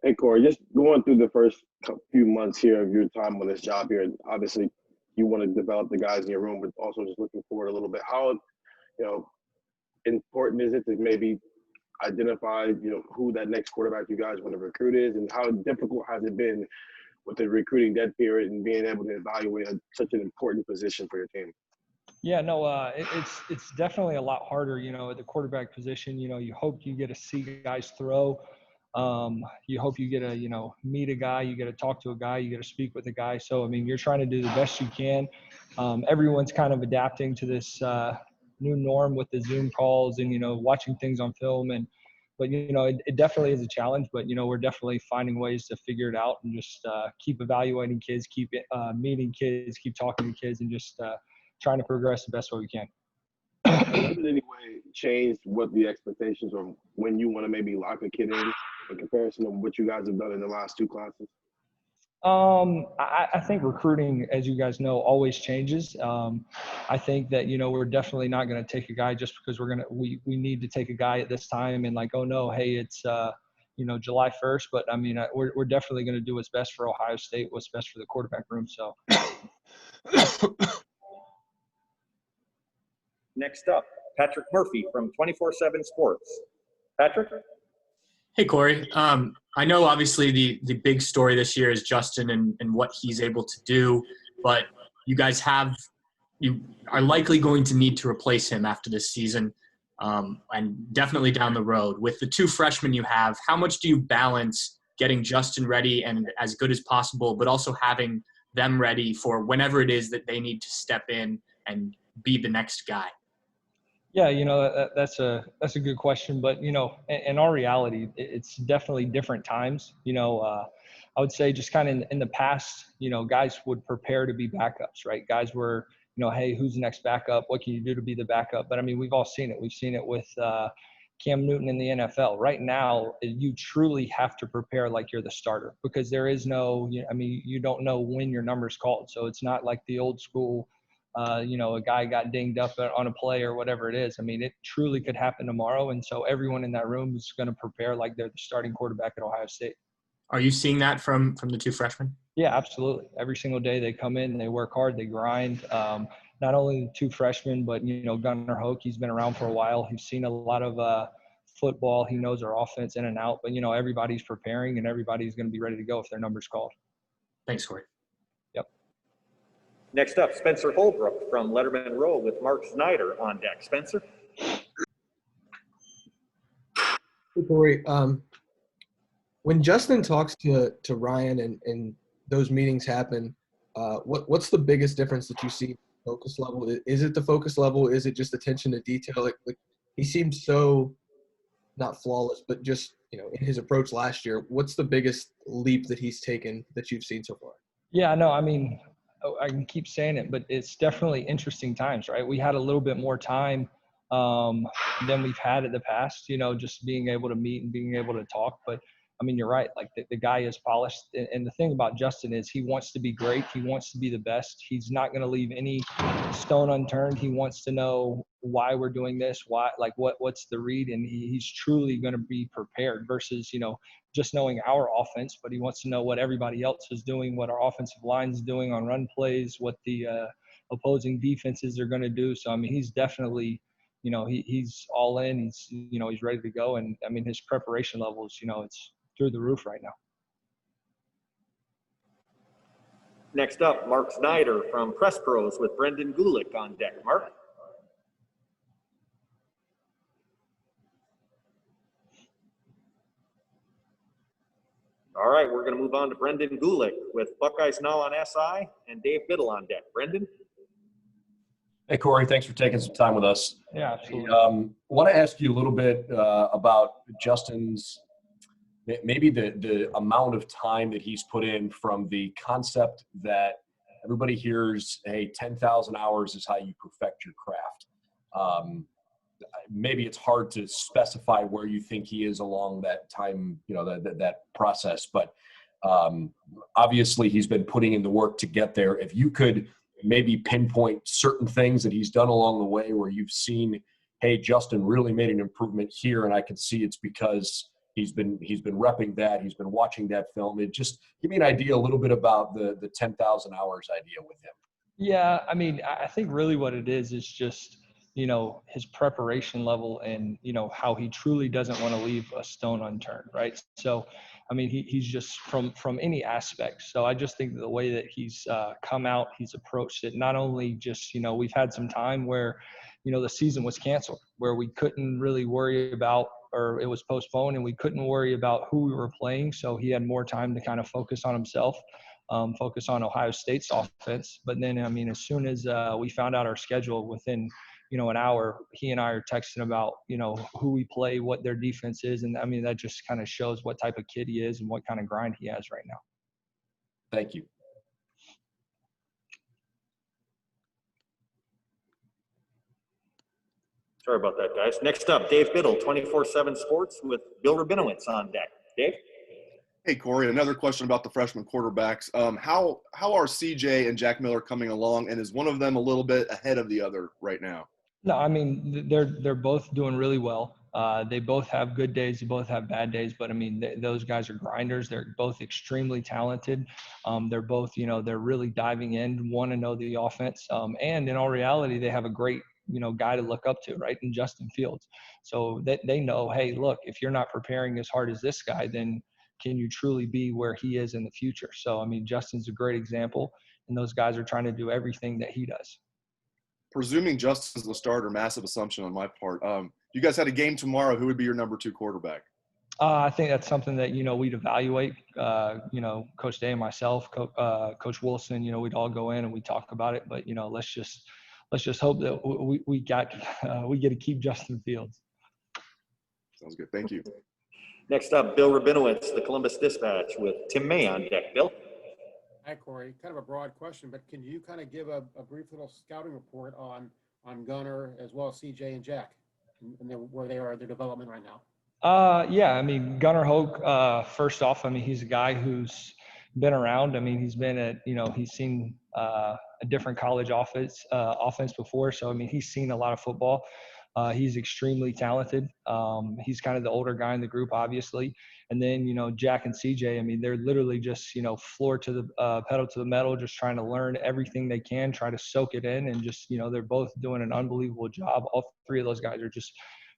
Hey, Corey, just going through the first few months here of your time on this job here, obviously you want to develop the guys in your room, but also just looking forward a little bit. How, important is it to maybe identify, who that next quarterback you guys want to recruit is, and how difficult has it been with the recruiting dead period and being able to evaluate such an important position for your team? Yeah, no, it's definitely a lot harder, at the quarterback position. You hope you get to see guys throw. You hope you get to, meet a guy, you get to talk to a guy, you get to speak with a guy. So, I mean, you're trying to do the best you can. Everyone's kind of adapting to this new norm with the Zoom calls and, watching things on film. But it definitely is a challenge, but, we're definitely finding ways to figure it out and just keep evaluating kids, keep meeting kids, keep talking to kids, and just trying to progress the best way we can. Has it in any way changed what the expectations or when you want to maybe lock a kid in comparison to what you guys have done in the last two classes? I think recruiting, as you guys know, always changes. I think that, we're definitely not going to take a guy just because we need to take a guy at this time and like, oh no, hey, it's, July 1st. But I mean, we're definitely going to do what's best for Ohio State, what's best for the quarterback room. So. Next up, Patrick Murphy from 24/7 Sports. Patrick? Hey, Corey. I know obviously the big story this year is Justin and what he's able to do, but you guys you are likely going to need to replace him after this season, and definitely down the road. With the two freshmen you have, how much do you balance getting Justin ready and as good as possible, but also having them ready for whenever it is that they need to step in and be the next guy? Yeah, that's a good question, but in our reality, it's definitely different times. I would say just kind of in the past, guys would prepare to be backups, right? Guys were, hey, who's the next backup? What can you do to be the backup? But I mean, we've all seen it. We've seen it with Cam Newton in the NFL. Right now, you truly have to prepare like you're the starter because there is no, you don't know when your number's called. So it's not like the old school. A guy got dinged up on a play or whatever it is. I mean, it truly could happen tomorrow. And so everyone in that room is going to prepare like they're the starting quarterback at Ohio State. Are you seeing that from the two freshmen? Yeah, absolutely. Every single day they come in, they work hard, they grind. Not only the two freshmen, but, Gunnar Hoke, he's been around for a while. He's seen a lot of football. He knows our offense in and out. But, everybody's preparing and everybody's going to be ready to go if their number's called. Thanks, Corey. Yep. Next up, Spencer Holbrook from Letterman Row with Mark Snyder on deck. Spencer? Hey, Corey. When Justin talks to Ryan and those meetings happen, what's the biggest difference that you see? Focus level? Is it the focus level? Is it just attention to detail? Like he seems so not flawless, but just in his approach last year. What's the biggest leap that he's taken that you've seen so far? Yeah, no, I mean, I can keep saying it, but it's definitely interesting times, right? We had a little bit more time than we've had in the past, just being able to meet and being able to talk. But I mean, you're right. Like the guy is polished. And the thing about Justin is he wants to be great. He wants to be the best. He's not going to leave any stone unturned. He wants to know why we're doing this, what's the read. And he's truly going to be prepared versus, just knowing our offense, but he wants to know what everybody else is doing, what our offensive line is doing on run plays, what the opposing defenses are going to do. So, I mean, he's definitely, he's all in. He's ready to go. And I mean, his preparation levels, it's through the roof right now. Next up, Mark Snyder from Press Pros with Brendan Gulick on deck. Mark? All right, we're going to move on to Brendan Gulick with Buckeyes Now on SI and Dave Biddle on deck. Brendan? Hey, Corey, thanks for taking some time with us. Yeah, absolutely. I want to ask you a little bit about Justin's maybe the amount of time that he's put in from the concept that everybody hears, hey, 10,000 hours is how you perfect your craft. Maybe it's hard to specify where you think he is along that time, that process. But obviously he's been putting in the work to get there. If you could maybe pinpoint certain things that he's done along the way where you've seen, hey, Justin really made an improvement here, and I can see it's because He's been repping that. He's been watching that film. It just give me an idea a little bit about the 10,000 hours idea with him. Yeah, I mean, I think really what it is just, his preparation level and, how he truly doesn't want to leave a stone unturned, right? So, I mean, he's just from any aspect. So I just think the way that he's come out, he's approached it, not only just, we've had some time where, the season was canceled, where we couldn't really worry about, or it was postponed and we couldn't worry about who we were playing. So he had more time to kind of focus on himself. Focus on Ohio State's offense. But then, I mean, as soon as we found out our schedule within, an hour, he and I are texting about, who we play, what their defense is. And I mean, that just kind of shows what type of kid he is and what kind of grind he has right now. Thank you. Sorry about that, guys. Next up, Dave Biddle, 24/7 Sports with Bill Rabinowitz on deck. Dave? Hey, Corey, another question about the freshman quarterbacks. How are CJ and Jack Miller coming along, and is one of them a little bit ahead of the other right now? No, I mean, they're both doing really well. They both have good days. They both have bad days. But, I mean, those guys are grinders. They're both extremely talented. They're both, they're really diving in, want to know the offense. And in all reality, they have a great, guy to look up to, right, in Justin Fields. So they know, hey, look, if you're not preparing as hard as this guy, then can you truly be where he is in the future? So, I mean, Justin's a great example, and those guys are trying to do everything that he does. Presuming Justin's the starter, massive assumption on my part. You guys had a game tomorrow. Who would be your number 2 quarterback? I think that's something that, we'd evaluate, Coach Day and myself, Coach Wilson, we'd all go in and we talk about it, but, let's just hope that we get to keep Justin Fields. Sounds good. Thank you. Next up, Bill Rabinowitz, the Columbus Dispatch with Tim May on deck. Bill? Hi, Corey. Kind of a broad question, but can you kind of give a brief little scouting report on Gunnar as well as CJ and Jack and where they are in their development right now? Yeah, I mean, Gunnar Hoke, first off, I mean, he's a guy who's been around. I mean, he's been at, he's seen a different college offense before. So, I mean, he's seen a lot of football. He's extremely talented. He's kind of the older guy in the group, obviously. And then, Jack and CJ, I mean, they're literally just, floor to the pedal to the metal, just trying to learn everything they can, try to soak it in. And just, they're both doing an unbelievable job. All three of those guys are just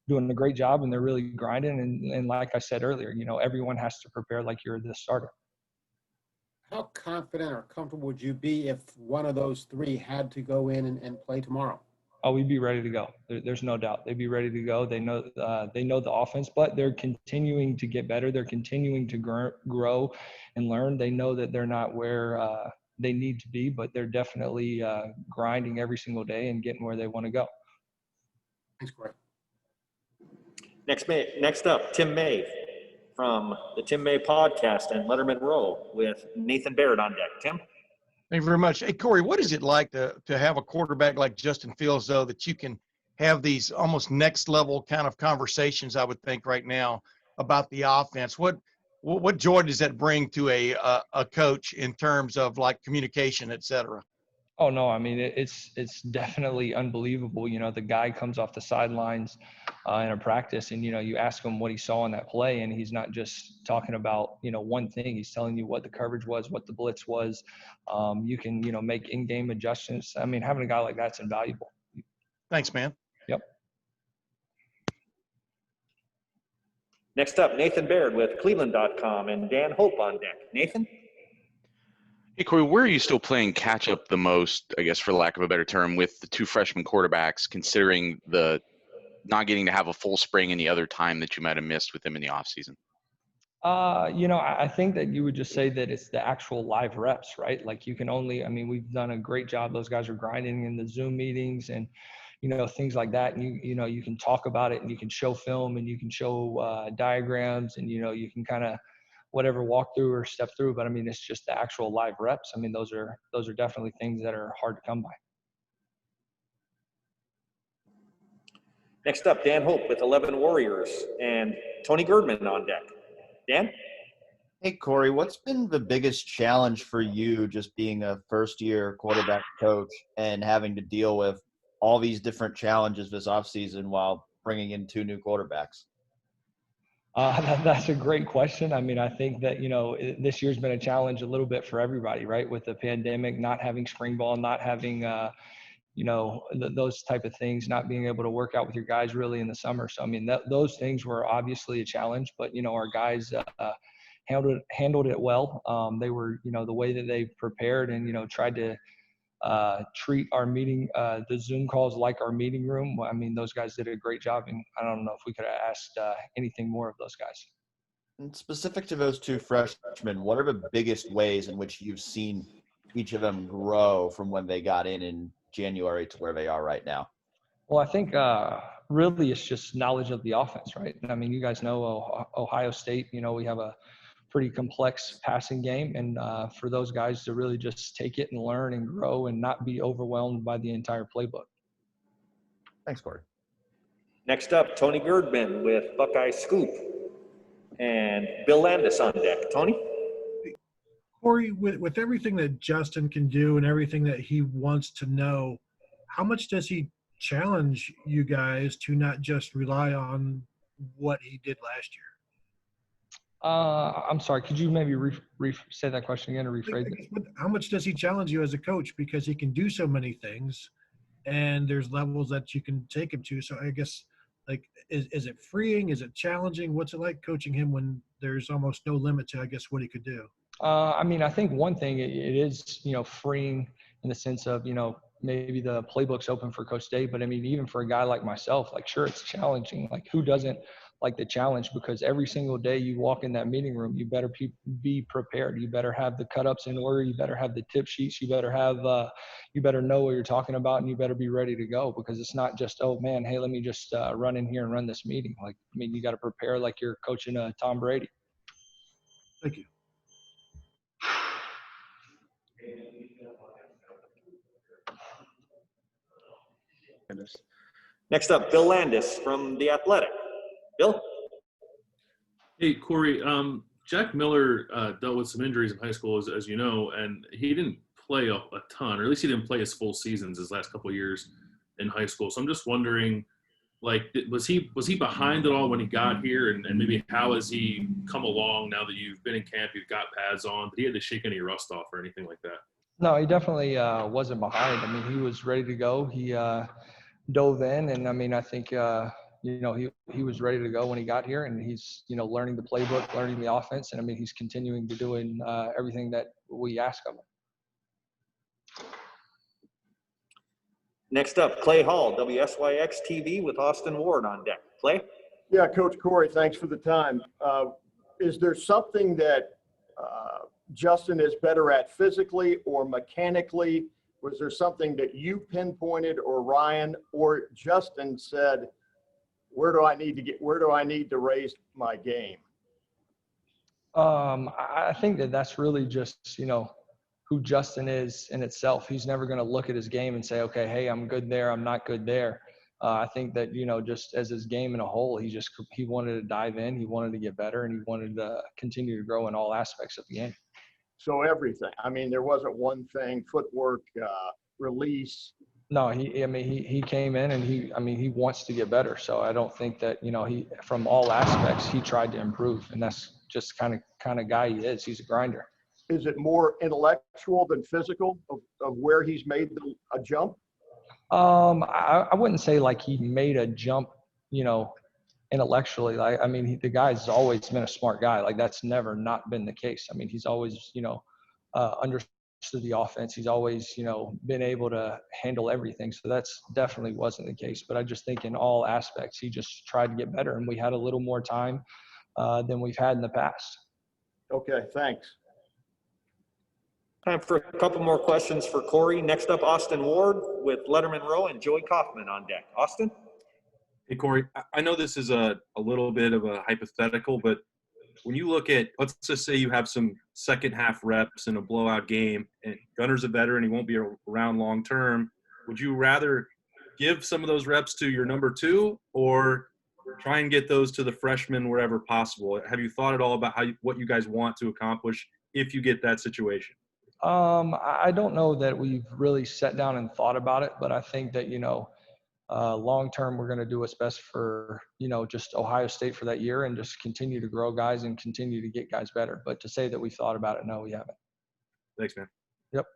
doing a great job, and they're really grinding. And like I said earlier, everyone has to prepare like you're the starter. How confident or comfortable would you be if one of those three had to go in and play tomorrow? Oh, we'd be ready to go. There's no doubt. They'd be ready to go. They know the offense, but they're continuing to get better. They're continuing to grow and learn. They know that they're not where they need to be, but they're definitely grinding every single day and getting where they want to go. Thanks, Corey. Next up, Tim May from the Tim May Podcast and Letterman Row with Nathan Baird on deck. Tim? Thank you very much. Hey, Corey, what is it like to have a quarterback like Justin Fields, though, that you can have these almost next level kind of conversations, I would think right now, about the offense? What joy does that bring to a coach in terms of like communication, et cetera? Oh, no, I mean, it's definitely unbelievable. The guy comes off the sidelines in a practice and, you ask him what he saw in that play, and he's not just talking about, one thing. He's telling you what the coverage was, what the blitz was. You can, make in-game adjustments. I mean, having a guy like that's invaluable. Thanks, man. Yep. Next up, Nathan Baird with Cleveland.com and Dan Hope on deck. Nathan? Hey, Corey, where are you still playing catch up the most, I guess, for lack of a better term, with the 2 freshman quarterbacks, considering the not getting to have a full spring and the other time that you might have missed with them in the offseason? I think that you would just say that it's the actual live reps, right? Like you can only, I mean, we've done a great job. Those guys are grinding in the Zoom meetings and, things like that. And you can talk about it and you can show film and you can show diagrams and, you can kind of whatever walk through or step through. But I mean, it's just the actual live reps. I mean, those are definitely things that are hard to come by. Next up, Dan Hope with 11 Warriors and Tony Girdman on deck. Dan? Hey, Corey, what's been the biggest challenge for you just being a first-year quarterback coach and having to deal with all these different challenges this offseason while bringing in 2 new quarterbacks? That's a great question. I mean, I think that, this year's been a challenge a little bit for everybody, right? With the pandemic, not having spring ball, not having, those type of things, not being able to work out with your guys really in the summer. So, I mean, those things were obviously a challenge, but, our guys handled it well. They were, the way that they prepared and, tried to treat our meeting, the Zoom calls like our meeting room. I mean, those guys did a great job, and I don't know if we could have asked anything more of those guys. And specific to those two freshmen, what are the biggest ways in which you've seen each of them grow from when they got in January to where they are right now? Well, I think really it's just knowledge of the offense, right? I mean, you guys know Ohio State, we have a pretty complex passing game. And for those guys to really just take it and learn and grow and not be overwhelmed by the entire playbook. Thanks, Corey. Next up, Tony Girdman with Buckeye Scoop. And Bill Landis on deck. Tony? Corey, with everything that Justin can do and everything that he wants to know, how much does he challenge you guys to not just rely on what he did last year? I'm sorry, could you maybe say that question again or rephrase it? How much does he challenge you as a coach? Because he can do so many things and there's levels that you can take him to. So I guess, is it freeing? Is it challenging? What's it like coaching him when there's almost no limit to, I guess, what he could do? I mean, I think one thing it is, freeing in the sense of, maybe the playbook's open for Coach Dave, but I mean, even for a guy like myself, sure, it's challenging. Who doesn't like the challenge? Because every single day you walk in that meeting room, you better be prepared. You better have the cut-ups in order. You better have the tip sheets. You better have, you better know what you're talking about, and you better be ready to go, because it's not just, oh man, hey, let me just run in here and run this meeting. You got to prepare like you're coaching Tom Brady. Thank you. Next up, Bill Landis from The Athletic. Bill? Hey, Corey. Jack Miller dealt with some injuries in high school, as you know, and he didn't play a ton, or at least he didn't play his full seasons his last couple of years in high school. So I'm just wondering, was he behind at all when he got here, and maybe how has he come along now that you've been in camp, you've got pads on? Did he have to shake any rust off or anything like that? No, he definitely wasn't behind. I mean, he was ready to go. He dove in, and I mean, I think he was ready to go when he got here, and he's learning the playbook, learning the offense, and I mean, he's continuing to doing everything that we ask of him. Next up, Clay Hall, WSYX TV with Austin Ward on deck. Clay? Yeah, Coach Corey, thanks for the time. Is there something that Justin is better at physically or mechanically? Was there something that you pinpointed, or Ryan or Justin said, where do I need to raise my game? I think that's really just, who Justin is in itself. He's never going to look at his game and say, okay, hey, I'm good there, I'm not good there. I think that, just as his game in a whole, he wanted to dive in, he wanted to get better, and he wanted to continue to grow in all aspects of the game. So everything. I mean, there wasn't one thing, footwork, release. No, he came in and he wants to get better. So I don't think that, he, from all aspects, he tried to improve, and that's just kind of guy he is. He's a grinder. Is it more intellectual than physical of where he's made a jump? I wouldn't say he made a jump, intellectually. The guy's always been a smart guy. That's never not been the case. I mean, he's always, understood the offense. He's always, been able to handle everything. So that's definitely wasn't the case. But I just think in all aspects, he just tried to get better, and we had a little more time than we've had in the past. Okay, thanks. Time for a couple more questions for Corey. Next up, Austin Ward with Letterman Row and Joey Kaufman on deck. Austin? Hey, Corey, I know this is a little bit of a hypothetical, but when you look at, let's just say you have some second half reps in a blowout game, and Gunner's a veteran, he won't be around long term, would you rather give some of those reps to your number two, or try and get those to the freshman wherever possible? Have you thought at all about what you guys want to accomplish if you get that situation? I don't know that we've really sat down and thought about it, but I think that, long term, we're going to do what's best for, just Ohio State for that year and just continue to grow guys and continue to get guys better. But to say that we thought about it, no, we haven't. Thanks, man. Yep.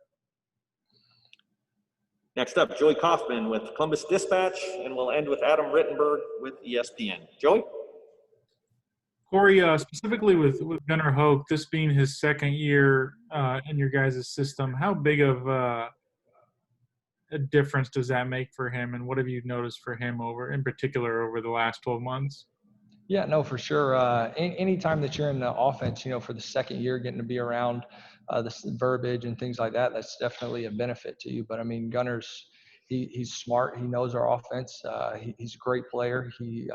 Next up, Joey Kaufman with Columbus Dispatch, and we'll end with Adam Rittenberg with ESPN. Joey? Corey, specifically with Gunnar Hoke, this being his second year in your guys' system, how big of a difference does that make for him, and what have you noticed for him in particular over the last 12 months? Yeah, no, for sure. Anytime that you're in the offense, for the second year, getting to be around this verbiage and things like that, that's definitely a benefit to you. But I mean, Gunner's, he's smart. He knows our offense. He's a great player. He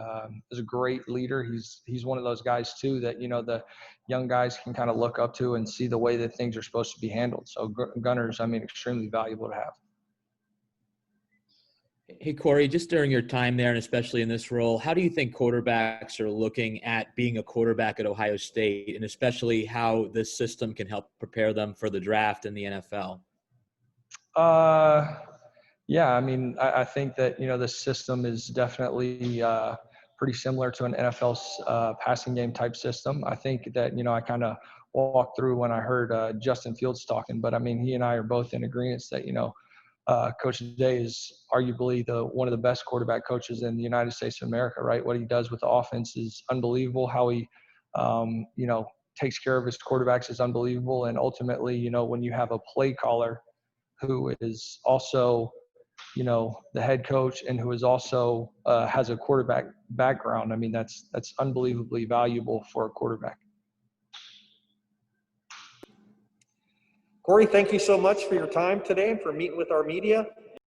is a great leader. He's one of those guys too that, the young guys can kind of look up to and see the way that things are supposed to be handled. So Gunner's, extremely valuable to have. Hey, Corey, just during your time there, and especially in this role, how do you think quarterbacks are looking at being a quarterback at Ohio State, and especially how this system can help prepare them for the draft and the NFL? Yeah, I think that, this system is definitely pretty similar to an NFL's passing game type system. I think that, I kind of walked through when I heard Justin Fields talking, but he and I are both in agreement that, Coach Day is arguably one of the best quarterback coaches in the United States of America, right? What he does with the offense is unbelievable. How he, takes care of his quarterbacks is unbelievable. And ultimately, when you have a play caller who is also, the head coach and who is also has a quarterback background, that's unbelievably valuable for a quarterback. Corey, thank you so much for your time today and for meeting with our media.